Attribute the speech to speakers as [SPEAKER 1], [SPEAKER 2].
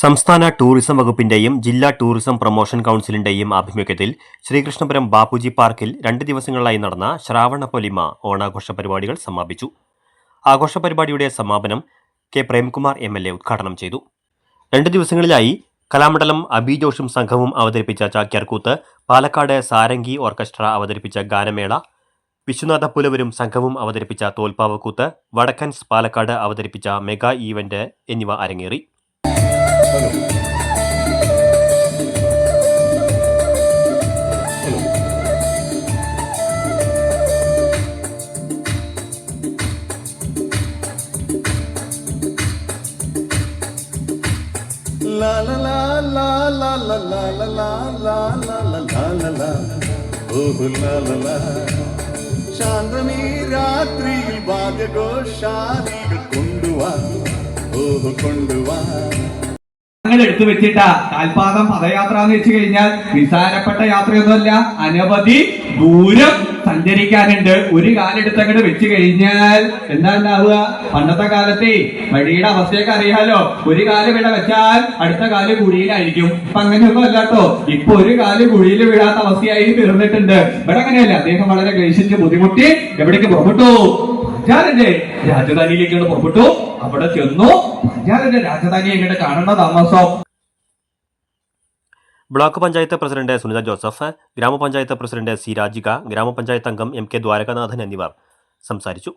[SPEAKER 1] സംസ്ഥാന ടൂറിസം വകുപ്പിന്റെയും ജില്ലാ ടൂറിസം പ്രൊമോഷൻ കൌൺസിലിന്റെയും ആഭിമുഖ്യത്തിൽ ശ്രീകൃഷ്ണപുരം ബാപ്പുജി പാർക്കിൽ 2 ദിവസങ്ങളിലായി നടന്ന ശ്രാവണ പൊലിമ ഓണാഘോഷ പരിപാടികൾ സമാപിച്ചു. ആഘോഷ പരിപാടിയുടെ സമാപനം കെ പ്രേംകുമാർ MLA ഉദ്ഘാടനം ചെയ്തു. 2 ദിവസങ്ങളിലായി കലാമണ്ഡലം അബി ജോഷും സംഘവും അവതരിപ്പിച്ച ചാക്യാർകൂത്ത്, പാലക്കാട് സാരംഗി ഓർക്കസ്ട്ര അവതരിപ്പിച്ച ഗാനമേള, വിശ്വനാഥ പുലവരും സംഘവും അവതരിപ്പിച്ച തോൽപ്പാവക്കൂത്ത്, വടക്കൻസ് പാലക്കാട് അവതരിപ്പിച്ച മെഗാ ഈവന്റ് എന്നിവ അരങ്ങേറി.
[SPEAKER 2] La la la la la la la la la la la la la la oh la la la ശാന്തമീ രാത്രിയിൽ വാദ്യഘോഷാദികൾ കൊണ്ടുവാ കൊണ്ടുവാ
[SPEAKER 3] എടുത്തു വെച്ചിട്ട കാൽപാദം പദയാത്ര എന്ന് വെച്ച് കഴിഞ്ഞാൽ നിസ്സാരപ്പെട്ട യാത്രയൊന്നുമല്ല. അനവധി ദൂരം സഞ്ചരിക്കാനുണ്ട്. ഒരു കാലെടുത്തങ്ങോട്ട് വെച്ച് കഴിഞ്ഞാൽ എന്താ ഉണ്ടാവുക? പണ്ടത്തെ കാലത്തെ വഴിയുടെ അവസ്ഥയൊക്കെ അറിയാലോ. ഒരു കാല് ഇവിടെ വെച്ചാൽ അടുത്ത കാല് കുഴിയിലായിരിക്കും. ഇപ്പൊ അങ്ങനെയൊന്നും അല്ലാട്ടോ. ഇപ്പൊ ഒരു കാല് കുഴിയിൽ വീഴാത്ത അവസ്ഥയായി തീർന്നിട്ടുണ്ട്. ഇവിടെ അങ്ങനെയല്ല. അദ്ദേഹം വളരെ ക്ലേശിച്ച് ബുദ്ധിമുട്ടി എവിടേക്ക് പുറപ്പെട്ടു? പഞ്ചാരന്റെ രാജധാനിയിലേക്ക് പുറപ്പെട്ടു. അവിടെ ചെന്നു പഞ്ചാരന്റെ രാജധാനി എങ്ങനെ കാണേണ്ട താമസം.
[SPEAKER 1] ബ്ലോക്ക് പഞ്ചായത്ത് പ്രസിഡന്റ് സുനിത ജോസഫ്, ഗ്രാമപഞ്ചായത്ത് പ്രസിഡന്റ് സി രാജിക, ഗ്രാമപഞ്ചായത്ത് അംഗം MK ദ്വാരകനാഥൻ എന്നിവർ സംസാരിച്ചു.